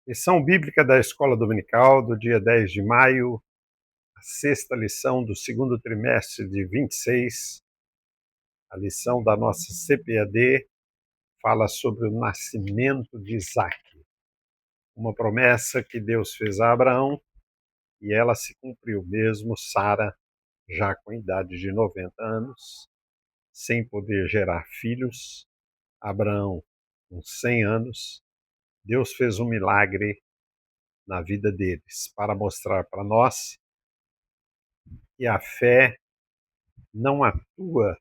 Lição bíblica da Escola Dominical do dia 10 de maio, a sexta lição do segundo trimestre de 26. A lição da nossa CPAD fala sobre o nascimento de Isaac, uma promessa que Deus fez a Abraão e ela se cumpriu, mesmo Sara, já com a idade de 90 anos, sem poder gerar filhos, Abraão com 100 anos, Deus fez um milagre na vida deles, para mostrar para nós que a fé não atua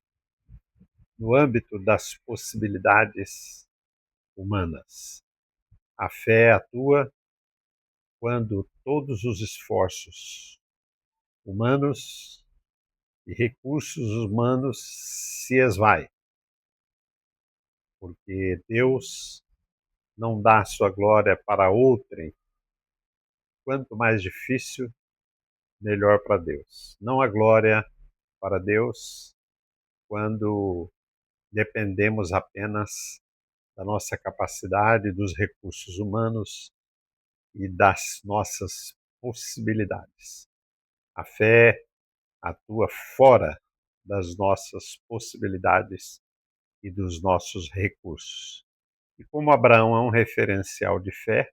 no âmbito das possibilidades humanas. A fé atua quando todos os esforços humanos e recursos humanos se esvaem, porque Deus não dá a sua glória para outrem. Quanto mais difícil, melhor para Deus. Não há glória para Deus quando dependemos apenas da nossa capacidade, dos recursos humanos e das nossas possibilidades. A fé atua fora das nossas possibilidades e dos nossos recursos. E como Abraão é um referencial de fé,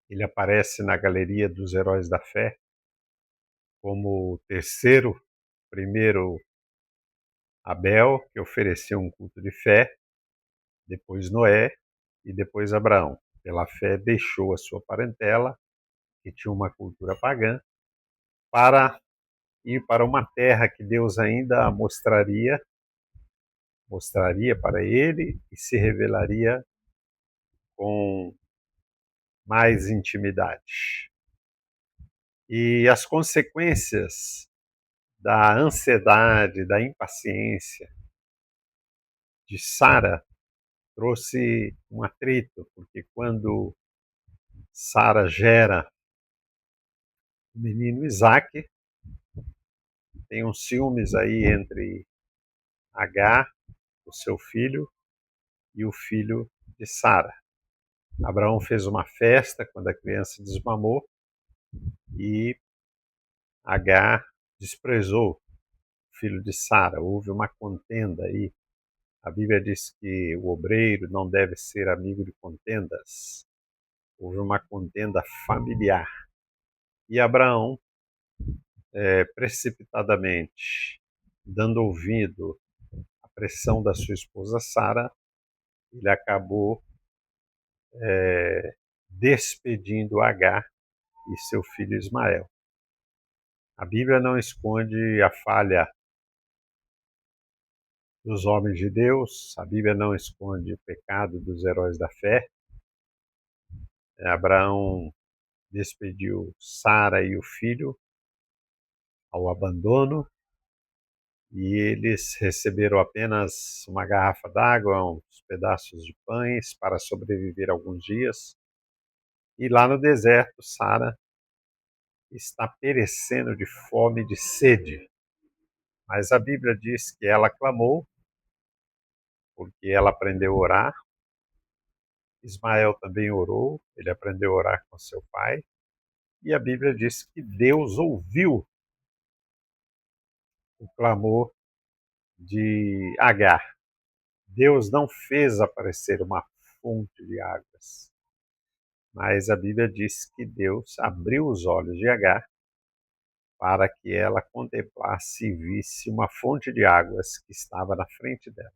ele aparece na galeria dos heróis da fé como o primeiro Abel, que ofereceu um culto de fé, depois Noé e depois Abraão. Pela fé deixou a sua parentela, que tinha uma cultura pagã, para ir para uma terra que Deus ainda mostraria para ele e se revelaria com mais intimidade. E as consequências da ansiedade, da impaciência de Sara trouxe um atrito, porque quando Sara gera o menino Isaac, tem uns ciúmes aí entre Agar, o seu filho, e o filho de Sara. Abraão fez uma festa quando a criança desmamou e Agar desprezou o filho de Sara. Houve uma contenda aí. A Bíblia diz que o obreiro não deve ser amigo de contendas. Houve uma contenda familiar. E Abraão, precipitadamente, dando ouvido à pressão da sua esposa Sara, ele acabou despedindo Agar e seu filho Ismael. A Bíblia não esconde a falha dos homens de Deus, a Bíblia não esconde o pecado dos heróis da fé. Abraão despediu Sara e o filho ao abandono e eles receberam apenas uma garrafa d'água, uns pedaços de pães para sobreviver alguns dias. E lá no deserto, Sara está perecendo de fome e de sede. Mas a Bíblia diz que ela clamou, porque ela aprendeu a orar. Ismael também orou, ele aprendeu a orar com seu pai. E a Bíblia diz que Deus ouviu o clamor de Agar. Deus não fez aparecer uma fonte de águas, mas a Bíblia diz que Deus abriu os olhos de Agar para que ela contemplasse e visse uma fonte de águas que estava na frente dela.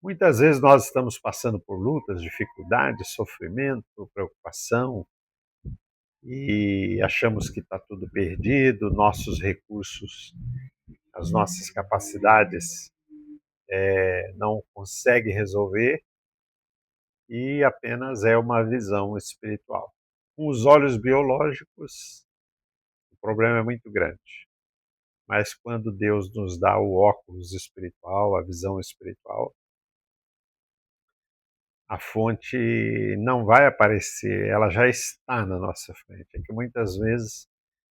Muitas vezes nós estamos passando por lutas, dificuldades, sofrimento, preocupação e achamos que está tudo perdido, nossos recursos, as nossas capacidades não conseguem resolver e apenas é uma visão espiritual. Com os olhos biológicos, o problema é muito grande. Mas quando Deus nos dá o óculos espiritual, a visão espiritual, a fonte não vai aparecer, ela já está na nossa frente. É que muitas vezes,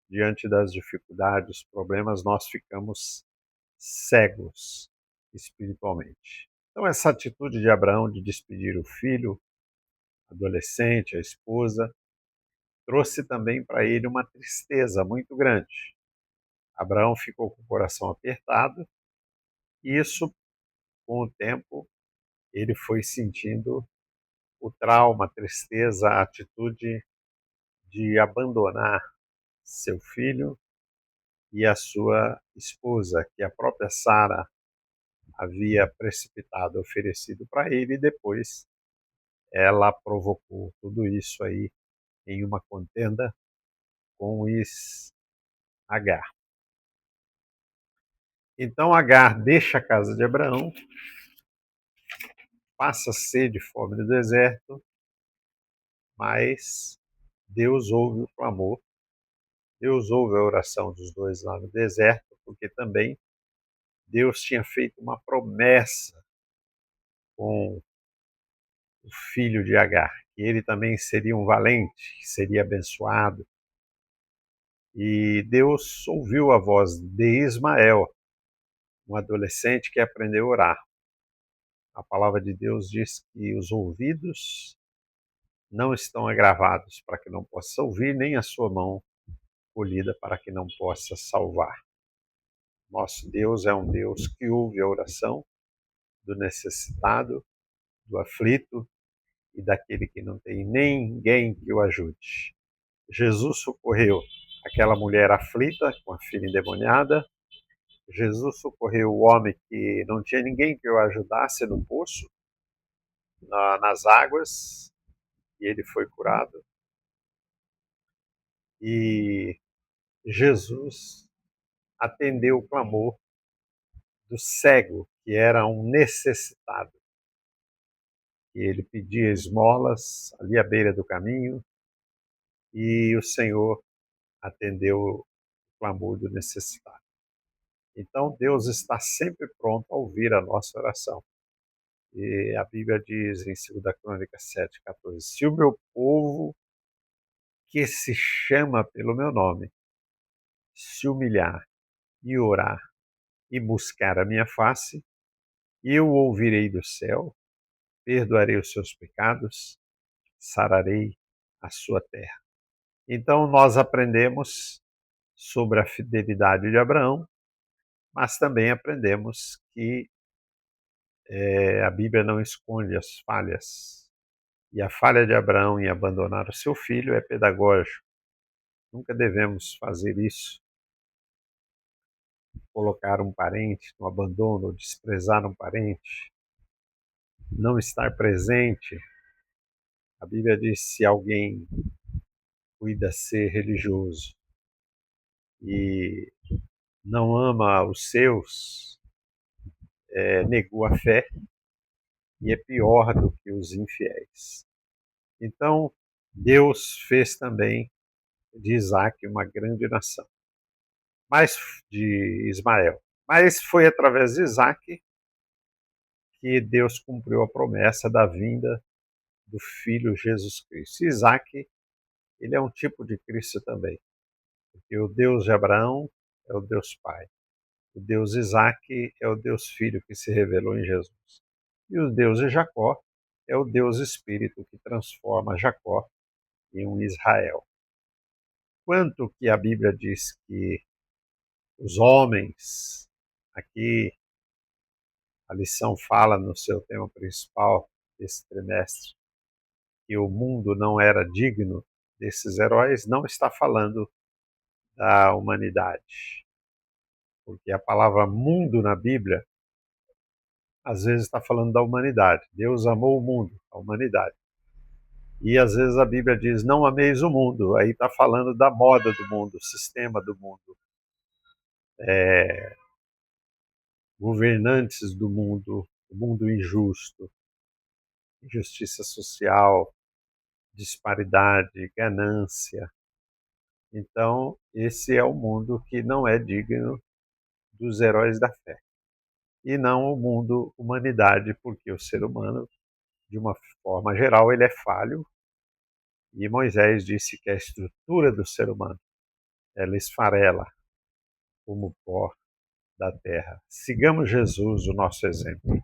diante das dificuldades, problemas, nós ficamos cegos espiritualmente. Então, essa atitude de Abraão de despedir o filho, adolescente, a esposa, trouxe também para ele uma tristeza muito grande. Abraão ficou com o coração apertado, e isso, com o tempo, ele foi sentindo o trauma, a tristeza, a atitude de abandonar seu filho e a sua esposa, que a própria Sara havia precipitado, oferecido para ele, e depois ela provocou tudo isso aí em uma contenda com Agar. Então Agar deixa a casa de Abraão, passa sede e fome no deserto, mas Deus ouve o clamor, Deus ouve a oração dos dois lá no deserto, porque também Deus tinha feito uma promessa com o filho de Agar, que ele também seria um valente, que seria abençoado. E Deus ouviu a voz de Ismael, um adolescente que aprendeu a orar. A palavra de Deus diz que os ouvidos não estão agravados para que não possa ouvir, nem a sua mão colhida para que não possa salvar. Nosso Deus é um Deus que ouve a oração do necessitado, do aflito e daquele que não tem ninguém que o ajude. Jesus socorreu aquela mulher aflita com a filha endemoniada. Jesus socorreu o homem que não tinha ninguém que o ajudasse no poço, nas águas, e ele foi curado. E Jesus atendeu o clamor do cego, que era um necessitado. E ele pedia esmolas ali à beira do caminho, e o Senhor atendeu o clamor do necessitado. Então Deus está sempre pronto a ouvir a nossa oração. E a Bíblia diz em 2 Crônicas 7,14: se o meu povo, que se chama pelo meu nome, se humilhar e orar e buscar a minha face, eu ouvirei do céu, perdoarei os seus pecados, sararei a sua terra. Então nós aprendemos sobre a fidelidade de Abraão, mas também aprendemos que a Bíblia não esconde as falhas. E a falha de Abraão em abandonar o seu filho é pedagógico. Nunca devemos fazer isso, colocar um parente no abandono, ou desprezar um parente, não estar presente. A Bíblia diz: se alguém cuida ser religioso e não ama os seus, negou a fé e é pior do que os infiéis. Então, Deus fez também de Isaac uma grande nação, mas de Ismael. Mas foi através de Isaac que Deus cumpriu a promessa da vinda do Filho Jesus Cristo. Isaac, ele é um tipo de Cristo também, porque o Deus de Abraão é o Deus Pai. O Deus Isaac é o Deus Filho que se revelou em Jesus. E o Deus de Jacó é o Deus Espírito que transforma Jacó em um Israel. Quanto que a Bíblia diz que os homens, aqui a lição fala no seu tema principal desse trimestre, que o mundo não era digno desses heróis, não está falando da humanidade. Porque a palavra mundo na Bíblia, às vezes está falando da humanidade. Deus amou o mundo, a humanidade. E às vezes a Bíblia diz, não ameis o mundo. Aí está falando da moda do mundo, sistema do mundo. Governantes do mundo, o mundo injusto, injustiça social, disparidade, ganância. Então, esse é o mundo que não é digno dos heróis da fé. E não o mundo humanidade, porque o ser humano, de uma forma geral, ele é falho. E Moisés disse que a estrutura do ser humano, ela esfarela como pó da terra. Sigamos Jesus, o nosso exemplo.